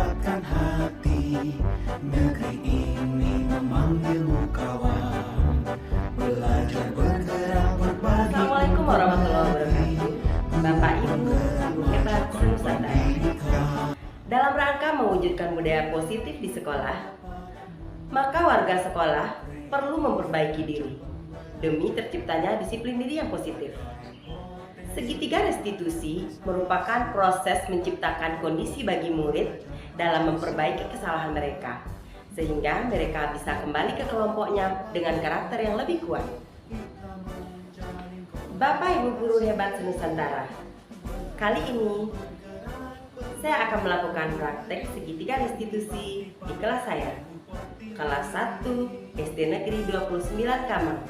kuatkan hati, negeri ini memanggilmu kawan. Belajar bergerak berbagi. Assalamualaikum warahmatullahi wabarakatuh. Bapak Ibu guru hebat Nusantara. Dalam rangka mewujudkan budaya positif di sekolah, maka warga sekolah perlu memperbaiki diri demi terciptanya disiplin diri yang positif. Segitiga restitusi merupakan proses menciptakan kondisi bagi murid dalam memperbaiki kesalahan mereka, sehingga mereka bisa kembali ke kelompoknya dengan karakter yang lebih kuat. Bapak Ibu guru hebat Nusantara, kali ini saya akan melakukan praktek segitiga restitusi di kelas saya, kelas 1 SD Negeri 29 Kamang.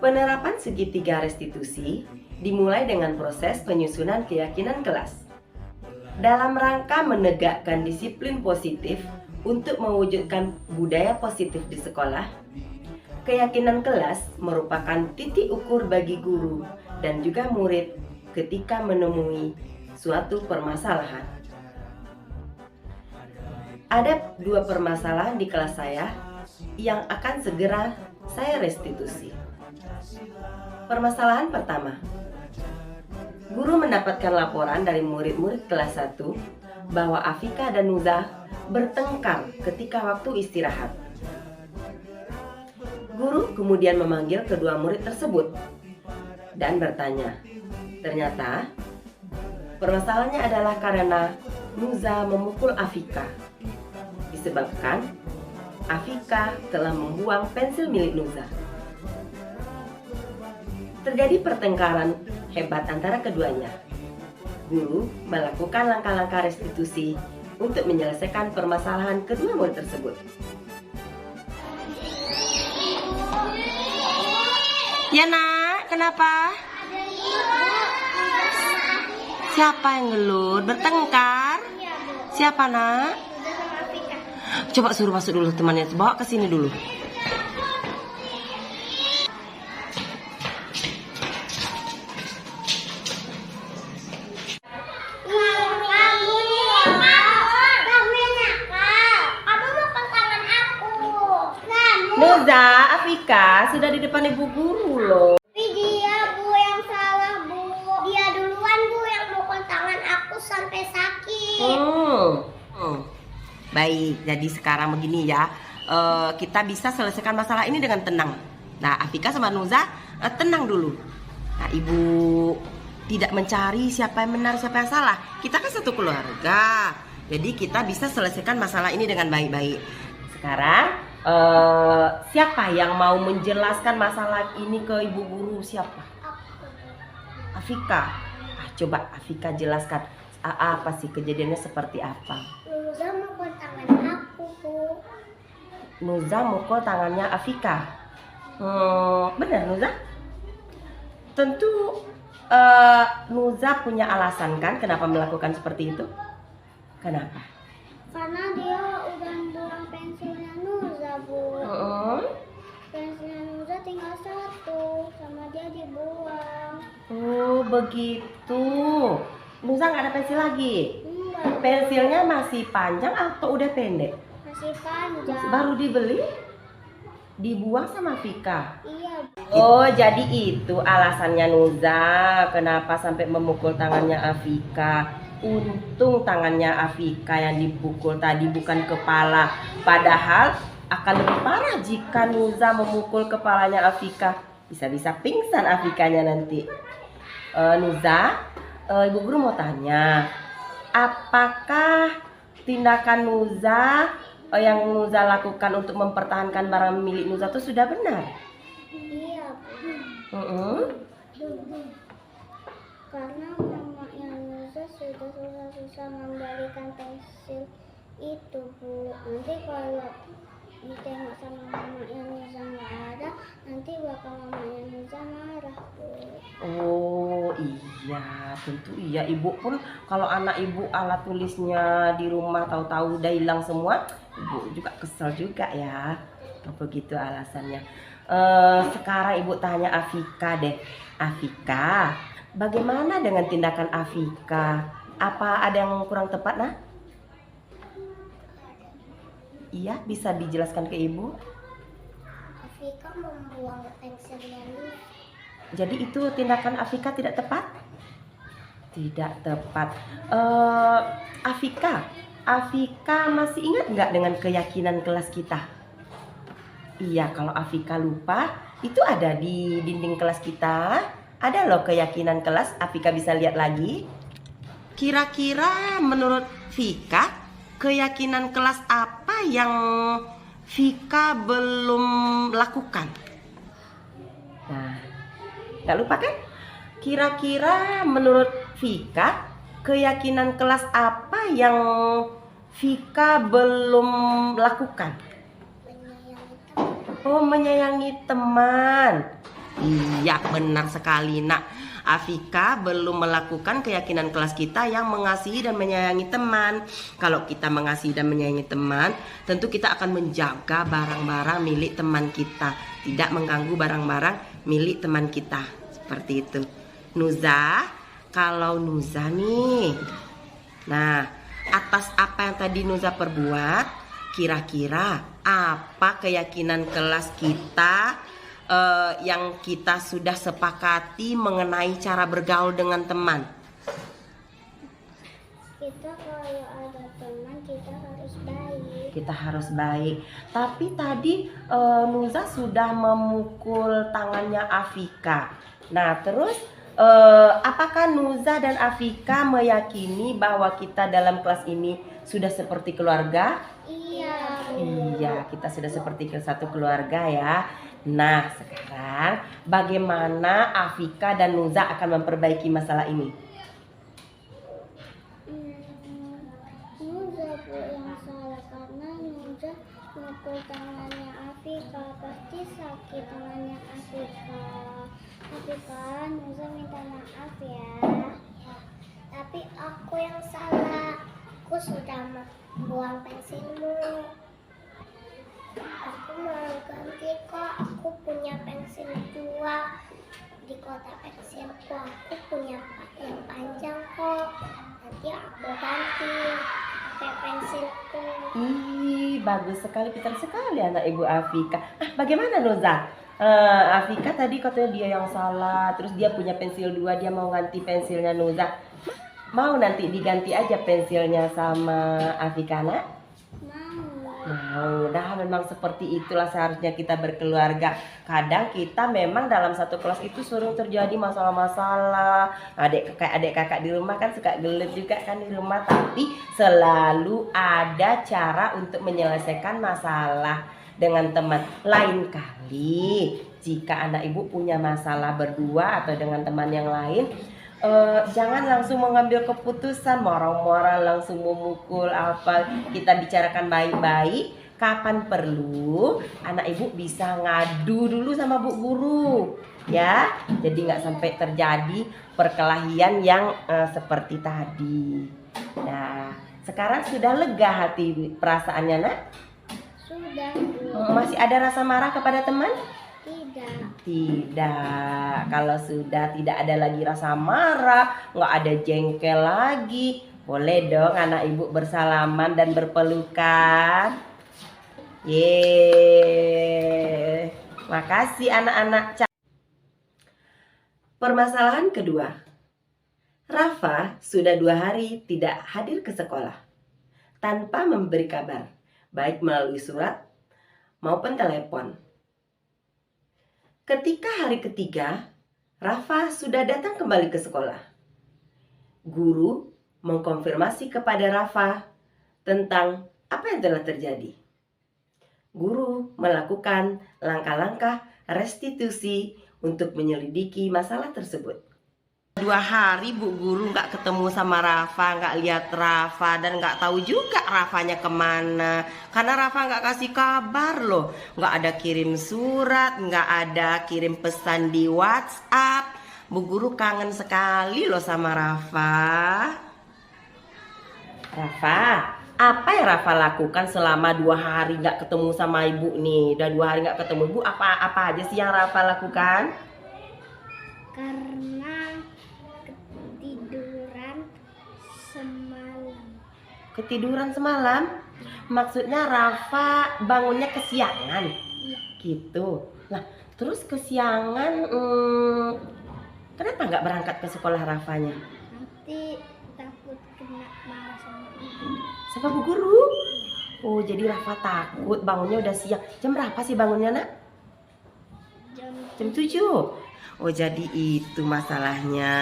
Penerapan segitiga restitusi dimulai dengan proses penyusunan keyakinan kelas. Dalam rangka menegakkan disiplin positif untuk mewujudkan budaya positif di sekolah, keyakinan kelas merupakan titik ukur bagi guru dan juga murid ketika menemui suatu permasalahan. Ada 2 permasalahan di kelas saya yang akan segera saya restitusi. Permasalahan pertama, guru mendapatkan laporan dari murid-murid kelas 1 bahwa Afika dan Nuza bertengkar ketika waktu istirahat. Guru kemudian memanggil kedua murid tersebut dan bertanya. Ternyata permasalahannya adalah karena Nuza memukul Afika, disebabkan Afika telah membuang pensil milik Nuza. Terjadi pertengkaran hebat antara keduanya. Guru melakukan langkah-langkah restitusi untuk menyelesaikan permasalahan kedua murid tersebut. Ya nak, kenapa? Siapa yang gelut? Bertengkar? Siapa nak? Coba suruh masuk dulu temannya, bawa ke sini dulu. Nuza, Afika sudah di depan ibu guru loh. Tapi dia bu yang salah bu. Dia duluan bu yang mukul tangan aku sampai sakit. Baik, jadi sekarang begini ya, kita bisa selesaikan masalah ini dengan tenang. Nah, Afika sama Nuza tenang dulu. Nah, ibu tidak mencari siapa yang benar siapa yang salah. Kita kan satu keluarga, jadi kita bisa selesaikan masalah ini dengan baik-baik. Sekarang siapa yang mau menjelaskan masalah ini ke ibu guru? Siapa? Afika. Coba Afika jelaskan apa sih kejadiannya seperti apa? Nuza mukul tangan aku bu. Nuza mukul tangannya Afika. Benar Nuza? Tentu Nuza punya alasan kan kenapa melakukan seperti itu? Kenapa? Karena dia udah buang pensilnya Nuza bu. Pensilnya Nuza tinggal 1 sama dia dibuang. Oh begitu. Nuza nggak ada pensil lagi? Enggak. Pensilnya masih panjang atau udah pendek? Masih panjang. Baru dibeli? Dibuang sama Fika? Iya bu. Oh jadi itu alasannya Nuza kenapa sampai memukul tangannya Afika. Untung tangannya Afika yang dipukul tadi bukan kepala. Padahal akan lebih parah jika Nuza memukul kepalanya Afika. Bisa-bisa pingsan Afikanya nanti. Nuza, ibu guru mau tanya, apakah tindakan Nuza yang Nuza lakukan untuk mempertahankan barang milik Nuza itu sudah benar? Iya bu. Karena mamanya Nuza sudah susah-susah mengembalikan pensil itu bu. Nanti kalau ditengok sama mamanya Nuza nggak ada, nanti bakal mamanya Nuza marah bu. Oh iya, tentu iya. Ibu pun kalau anak ibu alat tulisnya di rumah tahu-tahu udah hilang semua, ibu juga kesel juga ya. Begitu alasannya. Sekarang Ibu tanya Afika deh. Afika, bagaimana dengan tindakan Afika? Apa ada yang kurang tepat, nah? Iya, bisa dijelaskan ke Ibu? Afika membuang pensilnya dulu. Jadi itu tindakan Afika tidak tepat? Tidak tepat. Afika masih ingat nggak dengan keyakinan kelas kita? Iya, kalau Afika lupa, itu ada di dinding kelas kita. Ada loh keyakinan kelas, Afika bisa lihat lagi. Kira-kira menurut Fika, keyakinan kelas apa yang Fika belum lakukan? Nah, nggak lupa kan? Kira-kira menurut Fika, keyakinan kelas apa yang Fika belum lakukan? Menyayangi teman. Oh, menyayangi teman. Iya, benar sekali, Nak. Afika belum melakukan keyakinan kelas kita yang mengasihi dan menyayangi teman. Kalau kita mengasihi dan menyayangi teman, tentu kita akan menjaga barang-barang milik teman kita, tidak mengganggu barang-barang milik teman kita. Seperti itu. Nuza, kalau Nuza nih, nah, atas apa yang tadi Nuza perbuat, kira-kira apa keyakinan kelas kita yang kita sudah sepakati mengenai cara bergaul dengan teman? Kita kalau ada teman kita harus baik. Kita harus baik. Tapi tadi Nuza sudah memukul tangannya Afika. Nah, terus apakah Nuza dan Afika meyakini bahwa kita dalam kelas ini sudah seperti keluarga? Iya. Iya, kita sudah seperti satu keluarga ya. Nah, sekarang bagaimana Afika dan Nuza akan memperbaiki masalah ini? Nuza Bu yang salah karena Nuza mukul tangannya Afika, pasti sakit tangannya Afika. Afika, Nuza minta maaf ya. Tapi aku yang salah, aku sudah membuang pensilmu. Aku mau ganti kok, aku punya pensil 2 di kotak pensilku. Aku punya yang panjang kok, nanti aku ganti pakai pensilku. Ih, bagus sekali, pintar sekali anak Ibu Afika. Bagaimana Nuza? Afika tadi katanya dia yang salah, terus dia punya pensil 2, dia mau ganti pensilnya Nuza. Mau nanti diganti aja pensilnya sama Afika, nak? Mau, dah memang seperti itulah seharusnya kita berkeluarga. Kadang kita memang dalam satu kelas itu sering terjadi masalah-masalah. Adik kakak di rumah kan suka gelut juga kan di rumah. Tapi selalu ada cara untuk menyelesaikan masalah dengan teman. Lain kali jika anak ibu punya masalah berdua atau dengan teman yang lain, jangan langsung mengambil keputusan marah-marah, langsung memukul apa. Kita bicarakan baik-baik. Kapan perlu anak ibu bisa ngadu dulu sama bu guru, ya. Jadi nggak sampai terjadi perkelahian yang seperti tadi. Nah, sekarang sudah lega hati perasaannya, nak? Sudah. Masih ada rasa marah kepada teman? Tidak. Kalau sudah tidak ada lagi rasa marah, nggak ada jengkel lagi, boleh dong anak ibu bersalaman dan berpelukan. Yeay, makasih anak-anak. Permasalahan kedua, Rafa sudah 2 hari tidak hadir ke sekolah tanpa memberi kabar, baik melalui surat maupun telepon. Ketika hari ketiga, Rafa sudah datang kembali ke sekolah. Guru mengkonfirmasi kepada Rafa tentang apa yang telah terjadi. Guru melakukan langkah-langkah restitusi untuk menyelidiki masalah tersebut. 2 hari bu guru nggak ketemu sama Rafa, nggak lihat Rafa, dan nggak tahu juga Rafanya kemana. Karena Rafa nggak kasih kabar loh, nggak ada kirim surat, nggak ada kirim pesan di WhatsApp. Bu guru kangen sekali loh sama Rafa. Rafa, Apa yang Rafa lakukan selama 2 hari nggak ketemu sama ibu nih? Udah 2 hari nggak ketemu ibu, apa aja sih yang Rafa lakukan? Karena ketiduran semalam. Ketiduran semalam? Maksudnya Rafa bangunnya kesiangan? Iya. Gitu. Nah, terus kesiangan, kenapa nggak berangkat ke sekolah Rafanya? Nanti takut kena marah sama ibu. Sama bu guru? Oh, jadi Rafa takut bangunnya udah siang. Jam berapa sih bangunnya, Nak? Jam 7. Oh, jadi itu masalahnya.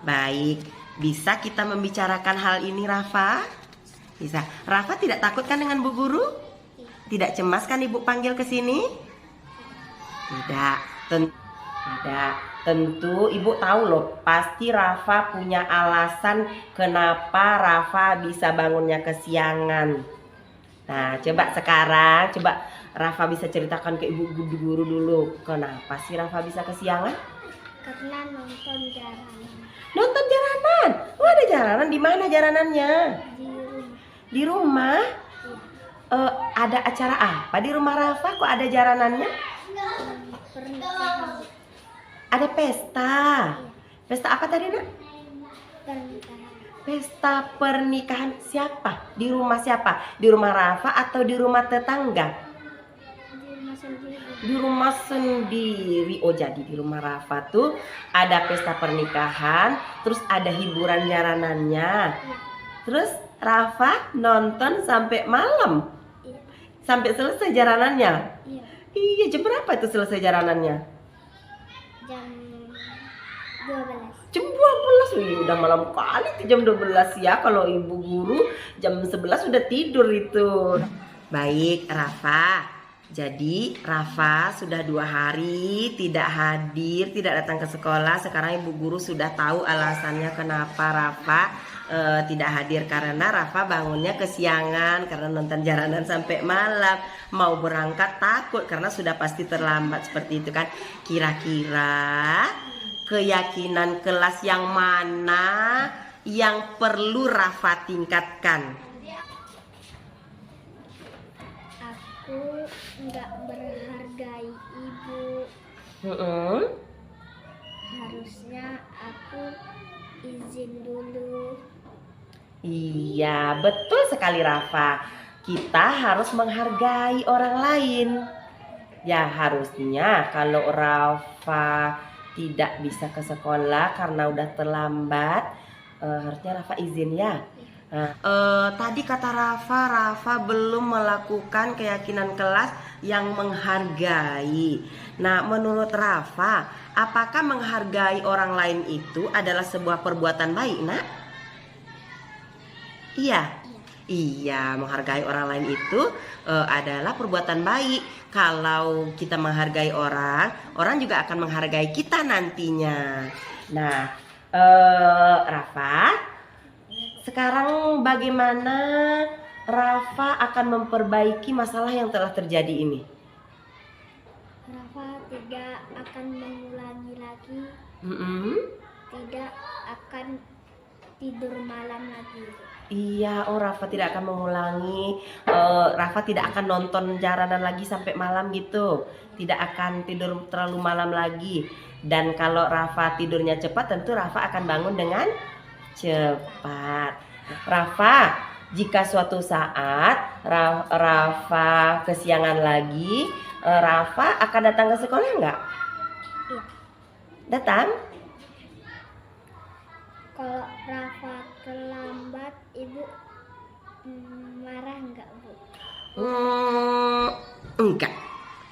Baik, bisa kita membicarakan hal ini, Rafa? Bisa. Rafa tidak takut kan dengan bu guru? Tidak cemas kan ibu panggil ke sini? Tidak. Tidak. Tentu ibu tahu loh, pasti Rafa punya alasan kenapa Rafa bisa bangunnya kesiangan. Nah, coba Rafa bisa ceritakan ke ibu guru dulu, kenapa sih Rafa bisa kesiangan? Karena nonton jaranan Nonton jaranan. Oh, ada jaranan. Di mana jaranannya? di rumah. Di rumah? Ada acara apa di rumah Rafa kok ada jaranannya? Pernikahan. Ada pesta. Pesta apa tadi, Nak? Pernikahan. Pesta pernikahan siapa? Di rumah siapa? Di rumah Rafa atau di rumah tetangga? Di rumah sendiri. Di rumah sendiri. Oh, jadi di rumah Rafa tuh ada pesta pernikahan, terus ada hiburan jaranannya. Terus Rafa nonton sampai malam. Iya. Sampai selesai jaranannya. Iya. Iya, jam berapa itu selesai jaranannya? Jam 12. Jam 12. Wih, udah malam kali tuh jam 12 ya. Kalau ibu guru jam 11 udah tidur itu. Baik, Rafa. Jadi Rafa sudah 2 hari tidak hadir, tidak datang ke sekolah. Sekarang ibu guru sudah tahu alasannya kenapa Rafa tidak hadir, karena Rafa bangunnya kesiangan karena nonton jaranan sampai malam. Mau berangkat takut karena sudah pasti terlambat seperti itu kan. Kira-kira keyakinan kelas yang mana yang perlu Rafa tingkatkan? Aku nggak berhargai ibu. Harusnya aku izin dulu. Iya, betul sekali Rafa. Kita harus menghargai orang lain. Ya, harusnya kalau Rafa tidak bisa ke sekolah karena udah terlambat, harusnya Rafa izin ya. Tadi kata Rafa belum melakukan keyakinan kelas yang menghargai. Nah, menurut Rafa, apakah menghargai orang lain itu adalah sebuah perbuatan baik, Nak? Iya, menghargai orang lain itu adalah perbuatan baik. Kalau kita menghargai orang juga akan menghargai kita nantinya. Nah, Rafa, sekarang bagaimana Rafa akan memperbaiki masalah yang telah terjadi ini? Rafa tidak akan mengulangi lagi. Tidak akan tidur malam lagi. Iya, Rafa tidak akan mengulangi. Rafa tidak akan nonton jaranan lagi sampai malam gitu. Tidak akan tidur terlalu malam lagi. Dan kalau Rafa tidurnya cepat, tentu Rafa akan bangun dengan cepat. Rafa, jika suatu saat Rafa kesiangan lagi, Rafa akan datang ke sekolah nggak? Iya. Datang? Kalau Rafa terlambat, ibu marah nggak, Bu? Enggak.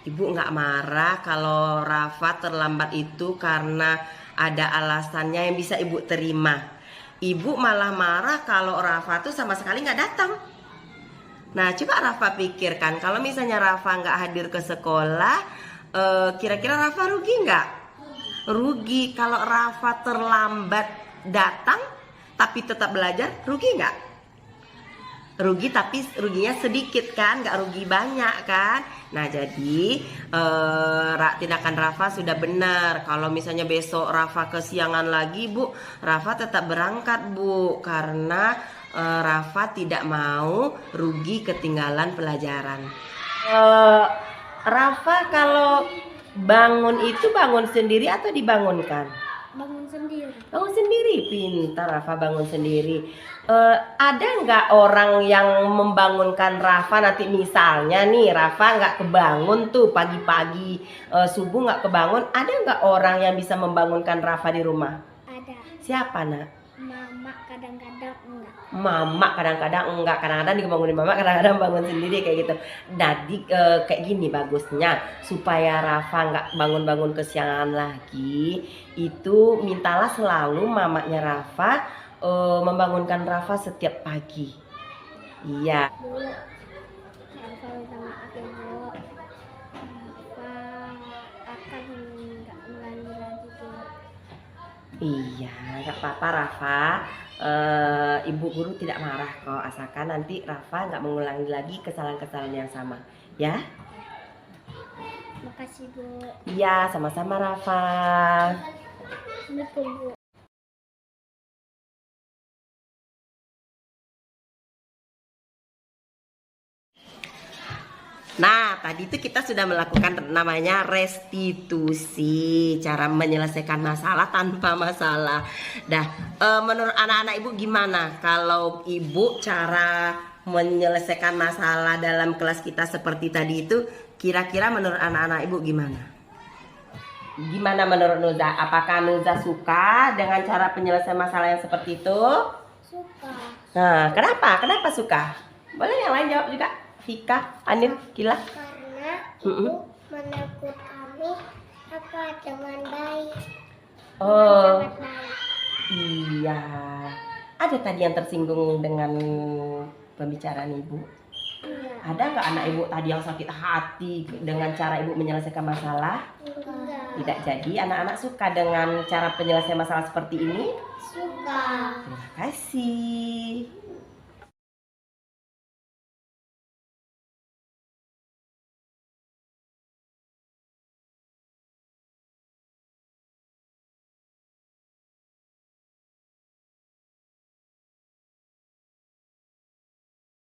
Ibu nggak marah kalau Rafa terlambat itu karena ada alasannya yang bisa ibu terima. Ibu malah marah kalau Rafa tuh sama sekali nggak datang. Nah, coba Rafa pikirkan, kalau misalnya Rafa nggak hadir ke sekolah, kira-kira Rafa rugi nggak? Rugi. Kalau Rafa terlambat datang tapi tetap belajar, rugi nggak? Rugi, tapi ruginya sedikit kan, nggak rugi banyak kan. Nah, jadi tindakan Rafa sudah benar. Kalau misalnya besok Rafa kesiangan lagi, Bu, Rafa tetap berangkat, Bu, karena Rafa tidak mau rugi ketinggalan pelajaran. Rafa kalau bangun itu bangun sendiri atau dibangunkan? Bangun sendiri. Bangun sendiri, pintar Rafa bangun sendiri. Ada nggak orang yang membangunkan Rafa nanti misalnya nih Rafa nggak kebangun tuh pagi-pagi subuh nggak kebangun, ada nggak orang yang bisa membangunkan Rafa di rumah? Ada. Siapa nak? Mama kadang-kadang enggak. Mama kadang-kadang enggak, kadang-kadang dibangunin mama, kadang-kadang bangun sendiri kayak gitu. Jadi kayak gini bagusnya supaya Rafa nggak bangun-bangun kesiangan lagi, itu mintalah selalu mamanya Rafa membangunkan Rafa setiap pagi. Iya. Bu, Rafa minta maaf ya Bu. Rafa akan nggak mengulangi lagi Bu. Iya, nggak apa-apa Rafa. Ibu guru tidak marah kok, asalkan nanti Rafa nggak mengulangi lagi kesalahan-kesalahan yang sama, ya? Makasih Bu. Iya, sama-sama Rafa. Assalamualaikum Bu. Nah, tadi itu kita sudah melakukan namanya restitusi, cara menyelesaikan masalah tanpa masalah. Nah, menurut anak-anak ibu gimana kalau ibu cara menyelesaikan masalah dalam kelas kita seperti tadi itu, kira-kira menurut anak-anak ibu gimana? Gimana menurut Nuza? Apakah Nuza suka dengan cara penyelesaian masalah yang seperti itu? Suka. Nah, kenapa? Kenapa suka? Boleh yang lain jawab juga? Vika, Anir, Kila. Karena ibu menegur kami dengan baik. Oh, Sangat baik. iya. Ada tadi yang tersinggung dengan pembicaraan ibu? Iya. Ada nggak anak ibu tadi yang sakit hati dengan cara ibu menyelesaikan masalah? Enggak. Tidak jadi. Anak-anak suka dengan cara penyelesaian masalah seperti ini? Suka. Terima kasih.